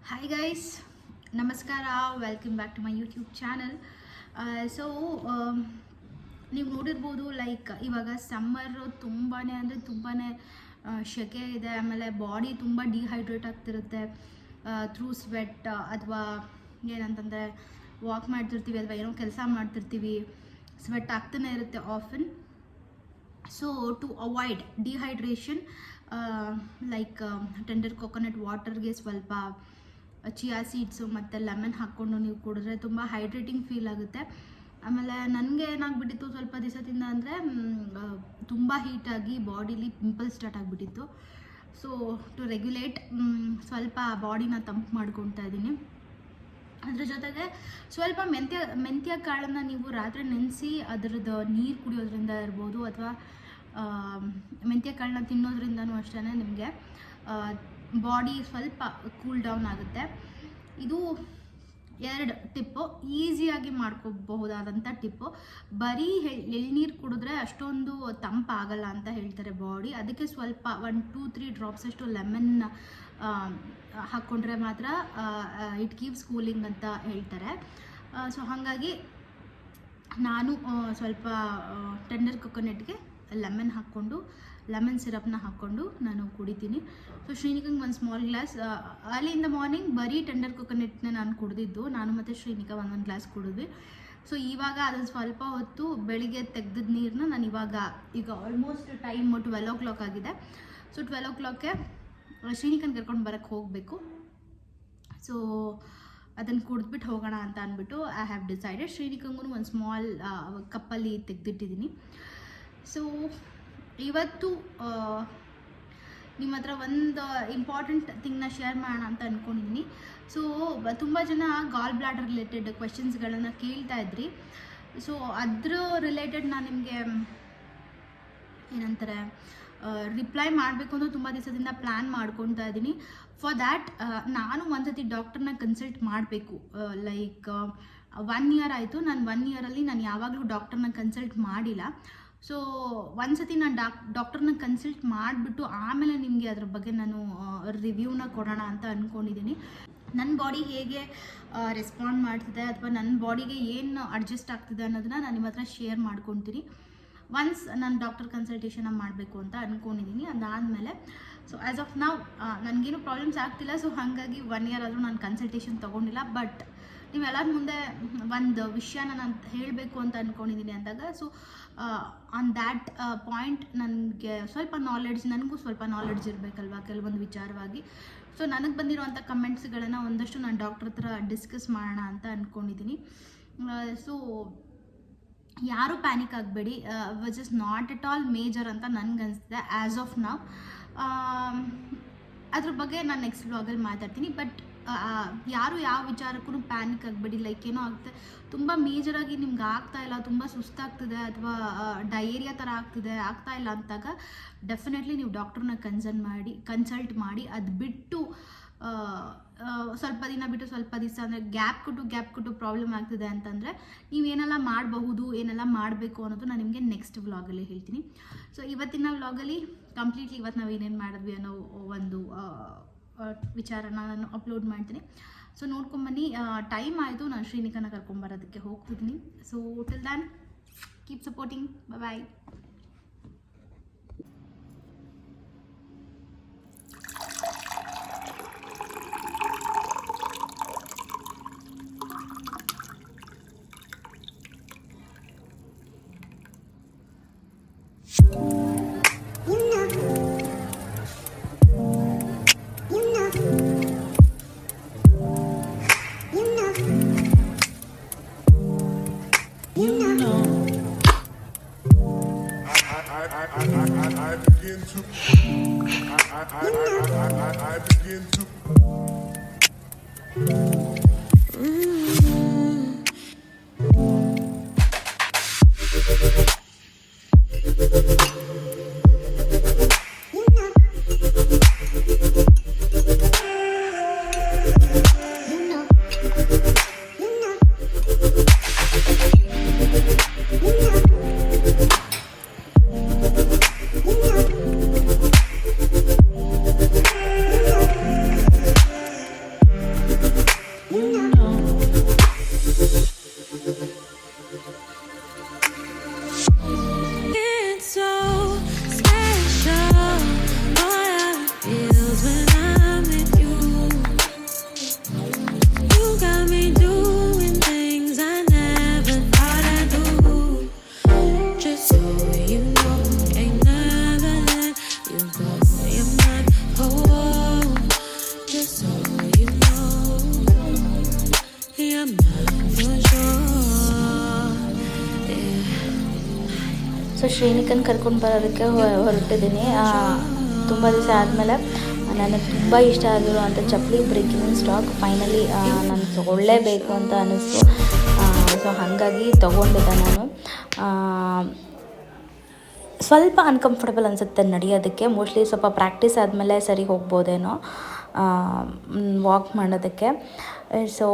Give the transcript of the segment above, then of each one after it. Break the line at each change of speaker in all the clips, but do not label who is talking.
Hi guys, ನಮಸ್ಕಾರ. Welcome back to my YouTube channel. ನೀವು ನೋಡಿರ್ಬೋದು, ಲೈಕ್ ಇವಾಗ ಸಮ್ಮರು ತುಂಬಾ ಅಂದರೆ ತುಂಬಾ ಸೆಕೆ ಇದೆ. ಆಮೇಲೆ ಬಾಡಿ ತುಂಬ ಡಿಹೈಡ್ರೇಟ್ ಆಗ್ತಿರುತ್ತೆ ಥ್ರೂ ಸ್ವೆಟ್, ಅಥವಾ ಏನಂತಂದರೆ ವಾಕ್ ಮಾಡ್ತಿರ್ತೀವಿ ಅಥವಾ ಏನೋ ಕೆಲಸ ಮಾಡ್ತಿರ್ತೀವಿ, ಸ್ವೆಟ್ ಆಗ್ತಾನೆ ಇರುತ್ತೆ often. So to avoid dehydration, like tender coconut ವಾಟರ್ಗೆ ಸ್ವಲ್ಪ ಚಿಯಾ ಸೀಡ್ಸು ಮತ್ತು ಲೆಮನ್ ಹಾಕ್ಕೊಂಡು ನೀವು ಕುಡಿದ್ರೆ ತುಂಬ ಹೈಡ್ರೇಟಿಂಗ್ ಫೀಲ್ ಆಗುತ್ತೆ. ಆಮೇಲೆ ನನಗೆ ಏನಾಗ್ಬಿಟ್ಟಿತ್ತು ಸ್ವಲ್ಪ ದಿವಸದಿಂದ ಅಂದರೆ ತುಂಬ ಹೀಟಾಗಿ ಬಾಡಿಲಿ ಪಿಂಪಲ್ಸ್ ಸ್ಟಾರ್ಟ್ ಆಗಿಬಿಟ್ಟಿತ್ತು. ಸೊ ಟು ರೆಗ್ಯುಲೇಟ್ ಸ್ವಲ್ಪ ಬಾಡಿನ ತಂಪು ಮಾಡ್ಕೊತಾ ಇದ್ದೀನಿ. ಅದ್ರ ಜೊತೆಗೆ ಸ್ವಲ್ಪ ಮೆಂತ್ಯ ಕಾಳನ್ನು ನೀವು ರಾತ್ರಿ ನೆನೆಸಿ ಅದರದ್ದು ನೀರು ಕುಡಿಯೋದ್ರಿಂದ ಇರ್ಬೋದು, ಅಥವಾ ಮೆಂತ್ಯ ಕಾಳನ್ನ ತಿನ್ನೋದ್ರಿಂದನೂ ಅಷ್ಟೇ ನಿಮಗೆ ಬಾಡಿ ಸ್ವಲ್ಪ ಕೂಲ್ ಡೌನ್ ಆಗುತ್ತೆ. ಇದು 2 ಟಿಪ್ಪು, ಈಸಿಯಾಗಿ ಮಾಡ್ಕೋಬಹುದಾದಂಥ ಟಿಪ್ಪು. ಬರೀ ಎಳ್ನೀರು ಕುಡಿದ್ರೆ ಅಷ್ಟೊಂದು ತಂಪಾಗಲ್ಲ ಅಂತ ಹೇಳ್ತಾರೆ ಬಾಡಿ. ಅದಕ್ಕೆ ಸ್ವಲ್ಪ 1-2-3 ಡ್ರಾಪ್ಸ್ ಅಷ್ಟು ಲೆಮನ್ ಹಾಕ್ಕೊಂಡ್ರೆ ಮಾತ್ರ ಇಟ್ ಕೀಪ್ಸ್ ಕೂಲಿಂಗ್ ಅಂತ ಹೇಳ್ತಾರೆ. ಸೊ ಹಾಗಾಗಿ ನಾನು ಸ್ವಲ್ಪ ಟೆಂಡರ್ ಕೊಕೊನಟ್ಗೆ ಲೆಮನ್ ಸಿರಪ್ನ ಹಾಕ್ಕೊಂಡು ನಾನು ಕುಡಿತೀನಿ. ಸೊ ಶ್ರೀನಿಕಂಗೆ ಒಂದು small glass early in the morning ಬರೀ ಟೆಂಡರ್ ಕೊಕೊನಟ್ನ ನಾನು ಕುಡಿದಿದ್ದು. ನಾನು ಮತ್ತು ಶ್ರೀನಿಕಾ ಒಂದೊಂದು ಗ್ಲಾಸ್ ಕುಡಿದ್ವಿ. ಸೊ ಇವಾಗ ಅದನ್ನು ಸ್ವಲ್ಪ ಹೊತ್ತು ಬೆಳಿಗ್ಗೆ ತೆಗೆದಿದ್ದ ನೀರನ್ನ ನಾನು ಈಗ ಆಲ್ಮೋಸ್ಟ್ ಟೈಮ್ 12 o'clock ಆಗಿದೆ. ಸೊ 12 o'clockಗೆ ಶ್ರೀನಿಕನ್ ಕರ್ಕೊಂಡು ಬರೋಕ್ಕೆ ಹೋಗಬೇಕು. ಸೊ ಅದನ್ನು ಕುಡಿದ್ಬಿಟ್ಟು ಹೋಗೋಣ ಅಂತ ಅಂದ್ಬಿಟ್ಟು ಐ ಹ್ಯಾವ್ ಡಿಸೈಡೆಡ್. ಶ್ರೀನಿಕಂಗೂ ಒಂದು ಸ್ಮಾಲ್ ಕಪ್ಪಲ್ಲಿ ತೆಗೆದಿಟ್ಟಿದ್ದೀನಿ. ಸೊ ಇವತ್ತು ನಿಮ್ಮ ಹತ್ರ ಒಂದು ಇಂಪಾರ್ಟೆಂಟ್ ಥಿಂಗ್ನ ಶೇರ್ ಮಾಡೋಣ ಅಂತ ಅಂದ್ಕೊಂಡಿದ್ದೀನಿ. ಸೊ ತುಂಬ ಜನ ಗಾಲ್ ಬ್ಲಾಡರ್ ರಿಲೇಟೆಡ್ ಕ್ವೆಶನ್ಸ್ಗಳನ್ನು ಕೇಳ್ತಾ ಇದ್ರಿ. ಸೊ ಅದ್ರ ರಿಲೇಟೆಡ್ ನಾನು ನಿಮಗೆ ಏನಂತಾರೆ ರಿಪ್ಲೈ ಮಾಡಬೇಕು ಅಂತ ತುಂಬ ದಿವಸದಿಂದ ಪ್ಲ್ಯಾನ್ ಮಾಡ್ಕೊತಾ ಇದ್ದೀನಿ. ಫಾರ್ ದ್ಯಾಟ್ ನಾನು ಒಂದ್ಸತಿ ಡಾಕ್ಟರ್ನ ಕನ್ಸಲ್ಟ್ ಮಾಡಬೇಕು. ಲೈಕ್ 1 year ಆಯಿತು. ನಾನು 1 year ನಾನು ಯಾವಾಗಲೂ ಡಾಕ್ಟರ್ನ ಕನ್ಸಲ್ಟ್ ಮಾಡಿಲ್ಲ. ಸೊ ಒಂದ್ಸತಿ ನಾನು ಡಾಕ್ಟರ್ನ ಕನ್ಸಲ್ಟ್ ಮಾಡಿಬಿಟ್ಟು ಆಮೇಲೆ ನಿಮಗೆ ಅದ್ರ ಬಗ್ಗೆ ನಾನು ರಿವ್ಯೂನ ಕೊಡೋಣ ಅಂತ ಅಂದ್ಕೊಂಡಿದ್ದೀನಿ. ನನ್ನ ಬಾಡಿ ಹೇಗೆ ರೆಸ್ಪಾಂಡ್ ಮಾಡ್ತಿದೆ ಅಥವಾ ನನ್ನ ಬಾಡಿಗೆ ಏನು ಅಡ್ಜಸ್ಟ್ ಆಗ್ತಿದೆ ಅನ್ನೋದನ್ನ ನಾನು ನಿಮ್ಮ ಹತ್ರ ಶೇರ್ ಮಾಡ್ಕೊತೀನಿ. ಒನ್ಸ್ ನಾನು ಡಾಕ್ಟರ್ ಕನ್ಸಲ್ಟೇಷನ್ನ ಮಾಡಬೇಕು ಅಂತ ಅಂದ್ಕೊಂಡಿದ್ದೀನಿ. ಅದಾದಮೇಲೆ ಸೊ ಆ್ಯಸ್ ಆಫ್ ನಾವು ನನಗೇನು ಪ್ರಾಬ್ಲಮ್ಸ್ ಆಗ್ತಿಲ್ಲ. ಸೊ ಹಾಗಾಗಿ 1 year ಆದರೂ ನಾನು ಕನ್ಸಲ್ಟೇಷನ್ ತೊಗೊಂಡಿಲ್ಲ. ಬಟ್ ನೀವೆಲ್ಲರ ಮುಂದೆ ಒಂದು ವಿಷಯನ ನಾನು ಹೇಳಬೇಕು ಅಂತ ಅಂದ್ಕೊಂಡಿದ್ದೀನಿ ಅಂದಾಗ, ಸೊ ಆನ್ ದ್ಯಾಟ್ ಪಾಯಿಂಟ್ ನನಗೆ ಸ್ವಲ್ಪ ನನಗೂ ಸ್ವಲ್ಪ ನಾಲೆಡ್ಜ್ ಇರಬೇಕಲ್ವ ಕೆಲವೊಂದು ವಿಚಾರವಾಗಿ. ಸೊ ನನಗೆ ಬಂದಿರುವಂಥ ಕಮೆಂಟ್ಸ್ಗಳನ್ನು ಒಂದಷ್ಟು ನಾನು ಡಾಕ್ಟರ್ ಹತ್ರ ಡಿಸ್ಕಸ್ ಮಾಡೋಣ ಅಂತ ಅಂದ್ಕೊಂಡಿದ್ದೀನಿ. ಸೊ ಯಾರೂ ಪ್ಯಾನಿಕ್ ಆಗಬೇಡಿ. Which is not at all major ಅಂತ ನನಗನ್ನಿಸ್ತಿದೆ ಆ್ಯಸ್ ಆಫ್ ನಾವು. ಅದ್ರ ಬಗ್ಗೆ ನಾನು ನೆಕ್ಸ್ಟ್ ವ್ಲಾಗಲ್ಲಿ ಮಾತಾಡ್ತೀನಿ. ಬಟ್ ಯಾರು ಯಾವ ವಿಚಾರಕ್ಕೂ ಪ್ಯಾನಿಕ್ ಆಗಬೇಡಿ. ಲೈಕ್ ಏನೋ ಆಗ್ತದೆ, ತುಂಬ ಮೇಜರಾಗಿ ನಿಮ್ಗೆ ಆಗ್ತಾಯಿಲ್ಲ, ತುಂಬ ಸುಸ್ತಾಗ್ತಿದೆ ಅಥವಾ ಡಯೇರಿಯಾ ಥರ ಆಗ್ತಾ ಇಲ್ಲ ಅಂತಾಗ ಡೆಫಿನೆಟ್ಲಿ ನೀವು ಡಾಕ್ಟ್ರನ್ನ ಕನ್ಸಲ್ಟ್ ಮಾಡಿ ಅದು ಬಿಟ್ಟು ಸ್ವಲ್ಪ ದಿನ ಬಿಟ್ಟು ಸ್ವಲ್ಪ ದಿವಸ ಅಂದರೆ ಗ್ಯಾಪ್ ಕೊಟ್ಟು ಪ್ರಾಬ್ಲಮ್ ಆಗ್ತಿದೆ ಅಂತಂದರೆ ನೀವೇನೆಲ್ಲ ಮಾಡಬಹುದು, ಏನೆಲ್ಲ ಮಾಡಬೇಕು ಅನ್ನೋದು ನಾನು ನಿಮಗೆ ನೆಕ್ಸ್ಟ್ ವ್ಲಾಗಲ್ಲಿ ಹೇಳ್ತೀನಿ. ಸೊ ಇವತ್ತಿನ ವ್ಲಾಗಲ್ಲಿ ಕಂಪ್ಲೀಟ್ಲಿ ಇವತ್ತು ನಾವು ಏನೇನು ಮಾಡಿದ್ವಿ ಅನ್ನೋ ಒಂದು ವಿಚಾರನ ನಾನು ಅಪ್ಲೋಡ್ ಮಾಡ್ತೀನಿ. ಸೊ ನೋಡ್ಕೊಂಬನ್ನಿ. ಟೈಮ್ ಆಯಿತು, ನಾನು ಶ್ರೀನಿಕನ ಕರ್ಕೊಂಬರೋದಕ್ಕೆ ಹೋಗ್ತಿದ್ದೀನಿ. So till then keep supporting. Bye.
I begin to
ಶ್ರೀನಿಕನ್ ಕರ್ಕೊಂಡು ಬರೋದಕ್ಕೆ ಹೊರಟಿದ್ದೀನಿ. ತುಂಬ ದಿವಸ ಆದಮೇಲೆ ನನಗೆ ತುಂಬ ಇಷ್ಟ ಆಗಿರುವಂಥ ಚಪ್ಪಲಿ ಬ್ರೇಕಿಂಗ್ ಸ್ಟಾಕ್ ಫೈನಲಿ ನಾನು ತೊಗೊಳ್ಳೇಬೇಕು ಅಂತ ಅನ್ನಿಸ್ತು. ಸೊ ಹಾಗಾಗಿ ತೊಗೊಂಡಿದ್ದೆ ನಾನು. ಸ್ವಲ್ಪ ಅನ್ಕಂಫರ್ಟಬಲ್ ಅನಿಸುತ್ತೆ ನಡೆಯೋದಕ್ಕೆ. ಮೋಸ್ಟ್ಲಿ ಸ್ವಲ್ಪ ಪ್ರಾಕ್ಟೀಸ್ ಆದಮೇಲೆ ಸರಿ ಹೋಗ್ಬೋದೇನೋ ವಾಕ್ ಮಾಡೋದಕ್ಕೆ. ಸೊ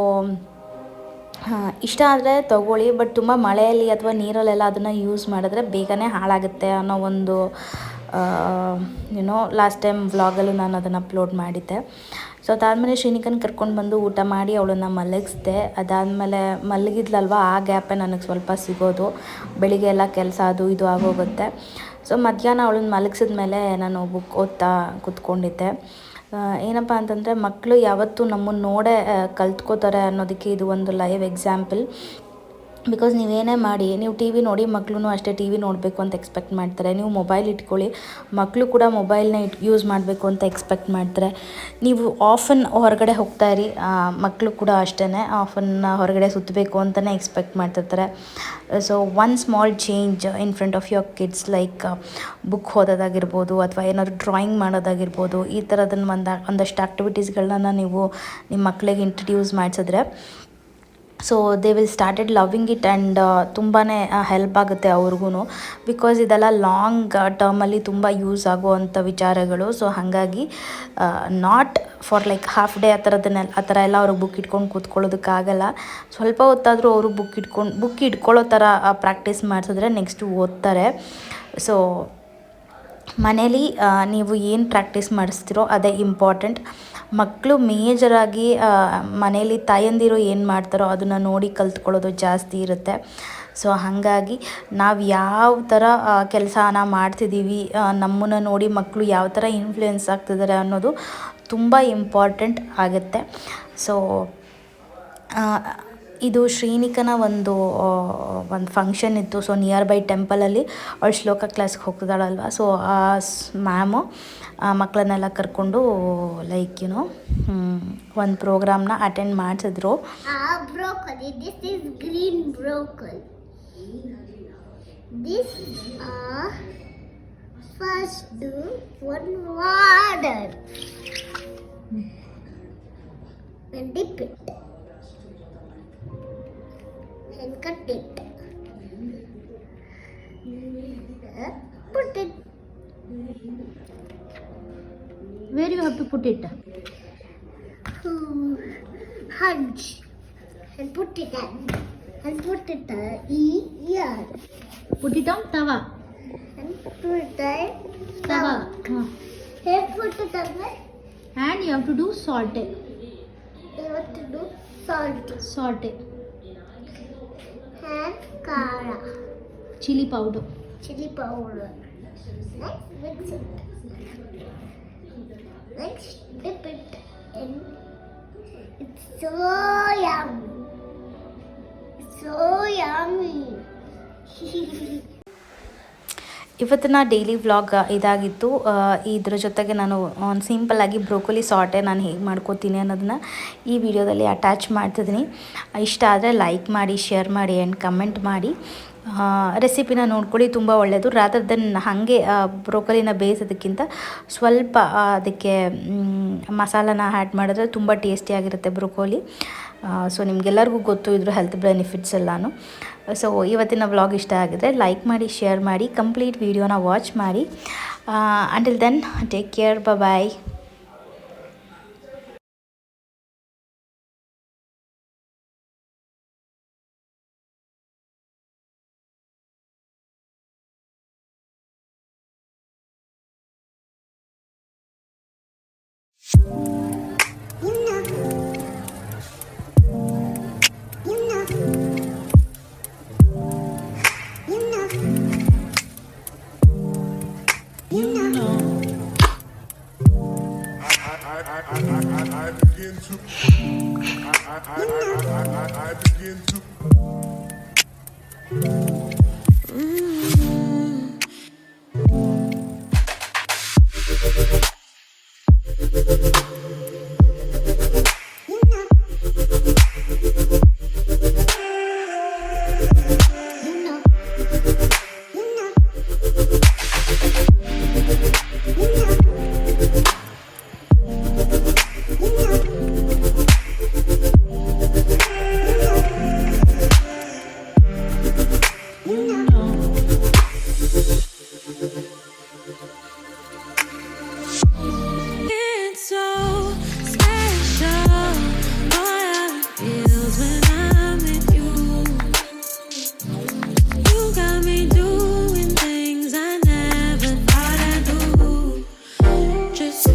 ಇಷ್ಟ ಆದರೆ ತೊಗೊಳ್ಳಿ, ಬಟ್ ತುಂಬ ಮಳೆಯಲ್ಲಿ ಅಥವಾ ನೀರಲ್ಲೆಲ್ಲ ಅದನ್ನು ಯೂಸ್ ಮಾಡಿದ್ರೆ ಬೇಗನೆ ಹಾಳಾಗುತ್ತೆ ಅನ್ನೋ ಒಂದು ಲಾಸ್ಟ್ ಟೈಮ್ ವ್ಲಾಗಲ್ಲೂ ನಾನು ಅದನ್ನು ಅಪ್ಲೋಡ್ ಮಾಡಿದ್ದೆ. ಸೊ ಅದಾದಮೇಲೆ ಶ್ರೀನಿಕನ್ ಕರ್ಕೊಂಡು ಬಂದು ಊಟ ಮಾಡಿ ಅವಳನ್ನು ಮಲಗಿಸ್ದೆ. ಅದಾದಮೇಲೆ ಮಲಗಿದ್ಲಲ್ವ, ಆ ಗ್ಯಾಪೇ ನನಗೆ ಸ್ವಲ್ಪ ಸಿಗೋದು. ಬೆಳಿಗ್ಗೆ ಎಲ್ಲ ಕೆಲಸ ಅದು ಇದು ಆಗೋಗುತ್ತೆ. ಸೊ ಮಧ್ಯಾಹ್ನ ಅವಳನ್ನು ಮಲಗಿಸಿದ್ಮೇಲೆ ನಾನು ಬುಕ್ ಓದ್ತಾ ಕೂತ್ಕೊಂಡಿದ್ದೆ. ಏನಪ್ಪ ಅಂತಂದರೆ, ಮಕ್ಕಳು ಯಾವತ್ತೂ ನಮ್ಮನ್ನು ನೋಡೇ ಕಲ್ತ್ಕೋತಾರೆ ಅನ್ನೋದಕ್ಕೆ ಇದು ಒಂದು ಲೈವ್ ಎಕ್ಸಾಂಪಲ್. ಬಿಕಾಸ್ ನೀವೇನೇ ಮಾಡಿ, ನೀವು ಟಿ ವಿ ನೋಡಿ, ಮಕ್ಕಳು ಅಷ್ಟೇ ಟಿ ವಿ ನೋಡಬೇಕು ಅಂತ ಎಕ್ಸ್ಪೆಕ್ಟ್ ಮಾಡ್ತಾರೆ. ನೀವು ಮೊಬೈಲ್ ಇಟ್ಕೊಳ್ಳಿ, ಮಕ್ಕಳು ಕೂಡ ಮೊಬೈಲ್ನ ಯೂಸ್ ಮಾಡಬೇಕು ಅಂತ ಎಕ್ಸ್ಪೆಕ್ಟ್ ಮಾಡ್ತಾರೆ. ನೀವು ಆಫನ್ ಹೊರಗಡೆ ಹೋಗ್ತಾಯಿರಿ, ಮಕ್ಕಳು ಕೂಡ ಅಷ್ಟೇ ಆಫನ್ ಹೊರಗಡೆ ಸುತ್ತಬೇಕು ಅಂತಲೇ ಎಕ್ಸ್ಪೆಕ್ಟ್ ಮಾಡ್ತಿರ್ತಾರೆ. So one small change in front of your kids, like book ಓದೋದಾಗಿರ್ಬೋದು ಅಥವಾ ಏನಾದರೂ ಡ್ರಾಯಿಂಗ್ ಮಾಡೋದಾಗಿರ್ಬೋದು, ಈ ಥರದನ್ನು ಒಂದಷ್ಟು ಆ್ಯಕ್ಟಿವಿಟೀಸ್ಗಳನ್ನ ನೀವು ನಿಮ್ಮ ಮಕ್ಕಳಿಗೆ ಇಂಟ್ರಡ್ಯೂಸ್ ಮಾಡಿಸಿದ್ರೆ so they will started loving it and ತುಂಬಾ ಹೆಲ್ಪ್ ಆಗುತ್ತೆ ಅವ್ರಿಗೂ. ಬಿಕಾಸ್ ಇದೆಲ್ಲ ಲಾಂಗ್ ಟರ್ಮಲ್ಲಿ ತುಂಬ ಯೂಸ್ ಆಗುವಂಥ ವಿಚಾರಗಳು. ಸೊ ಹಾಗಾಗಿ not for like half day ಆ ಥರ ಎಲ್ಲ ಅವ್ರಿಗೆ ಬುಕ್ ಇಟ್ಕೊಂಡು ಕೂತ್ಕೊಳ್ಳೋದಕ್ಕಾಗಲ್ಲ. ಸ್ವಲ್ಪ ಹೊತ್ತಾದರೂ ಅವರು ಬುಕ್ ಇಟ್ಕೊಳ್ಳೋ ಥರ ಪ್ರಾಕ್ಟೀಸ್ ಮಾಡಿಸಿದ್ರೆ ನೆಕ್ಸ್ಟು ಓದ್ತಾರೆ. ಸೊ ಮನೇಲಿ ನೀವು ಏನು ಪ್ರಾಕ್ಟೀಸ್ ಮಾಡಿಸ್ತೀರೋ ಅದೇ ಇಂಪಾರ್ಟೆಂಟ್. ಮಕ್ಕಳು ಮೇಜರಾಗಿ ಮನೇಲಿ ತಾಯಂದಿರು ಏನು ಮಾಡ್ತಾರೋ ಅದನ್ನು ನೋಡಿ ಕಲ್ತ್ಕೊಳ್ಳೋದು ಜಾಸ್ತಿ ಇರುತ್ತೆ. ಸೊ ಹಾಗಾಗಿ ನಾವು ಯಾವ ಥರ ಕೆಲಸನ ಮಾಡ್ತಿದ್ದೀವಿ, ನಮ್ಮನ್ನು ನೋಡಿ ಮಕ್ಕಳು ಯಾವ ಥರ ಇನ್ಫ್ಲುಯೆನ್ಸ್ ಆಗ್ತಿದ್ದಾರೆ ಅನ್ನೋದು ತುಂಬ ಇಂಪಾರ್ಟೆಂಟ್ ಆಗುತ್ತೆ. ಸೊ ಇದು ಶ್ರೀನಿಕನ ಒಂದು ಫಂಕ್ಷನ್ ಇತ್ತು. ಸೊ ನಿಯರ್ ಬೈ ಟೆಂಪಲಲ್ಲಿ ಅವಳು ಶ್ಲೋಕ ಕ್ಲಾಸ್ಗೆ ಹೋಗ್ತಿದ್ದಾಳಲ್ವ. ಸೊ ಆ ಮ್ಯಾಮು ಮಕ್ಕಳನ್ನೆಲ್ಲ ಕರ್ಕೊಂಡು ಲೈಕ್ ಒಂದು ಪ್ರೋಗ್ರಾಮ್ನ ಅಟೆಂಡ್ ಮಾಡಿಸಿದ್ರು.
Broccoli. This is green broccoli. This first do one water and dip it and cut it. Put it.
Where you have to put it?
Hunch and put it on here
Put it on tawa.
and put it
Tawa.
here put it on the
And you have to do saute.
you have to do salt
Saute.
and kara
Chili powder.
chili powder. Next mix it. Next dip it in. It's so yummy. It's so yummy.
ಇವತ್ತಿನ daily vlog ಇದಾಗಿತ್ತು. ಇದ್ರ ಜೊತೆಗೆ ನಾನು ಸಿಂಪಲ್ಲಾಗಿ broccoli ಸಾಟೆ ನಾನು ಹೇಗೆ ಮಾಡ್ಕೋತೀನಿ ಅನ್ನೋದನ್ನ ಈ ವಿಡಿಯೋದಲ್ಲಿ ಅಟ್ಯಾಚ್ ಮಾಡ್ತಿದ್ದೀನಿ. ಇಷ್ಟ ಆದರೆ ಲೈಕ್ ಮಾಡಿ, ಶೇರ್ ಮಾಡಿ ಆ್ಯಂಡ್ ಕಮೆಂಟ್ ಮಾಡಿ. ರೆಸಿಪಿನ ನೋಡ್ಕೊಳ್ಳಿ, ತುಂಬ ಒಳ್ಳೆಯದು. ರಾದರ್ ದೆನ್ ಹಾಗೆ ಬ್ರೋಕೊಲಿನ ಬೇಯಿಸೋದಕ್ಕಿಂತ ಸ್ವಲ್ಪ ಅದಕ್ಕೆ ಮಸಾಲಾನ ಆ್ಯಡ್ ಮಾಡಿದ್ರೆ ತುಂಬ ಟೇಸ್ಟಿಯಾಗಿರುತ್ತೆ ಬ್ರೋಕೊಲಿ. ಸೊ ನಿಮಗೆಲ್ಲರಿಗೂ ಗೊತ್ತು ಇದ್ರ ಹೆಲ್ತ್ ಬೆನಿಫಿಟ್ಸ್ ಎಲ್ಲನೂ. ಸೊ ಇವತ್ತಿನ ವ್ಲಾಗ್ ಇಷ್ಟ ಆಗಿದ್ರೆ ಲೈಕ್ ಮಾಡಿ, ಶೇರ್ ಮಾಡಿ, ಕಂಪ್ಲೀಟ್ ವಿಡಿಯೋನ ವಾಚ್ ಮಾಡಿ. Until then take care, bye.
I begin to. I begin to.
just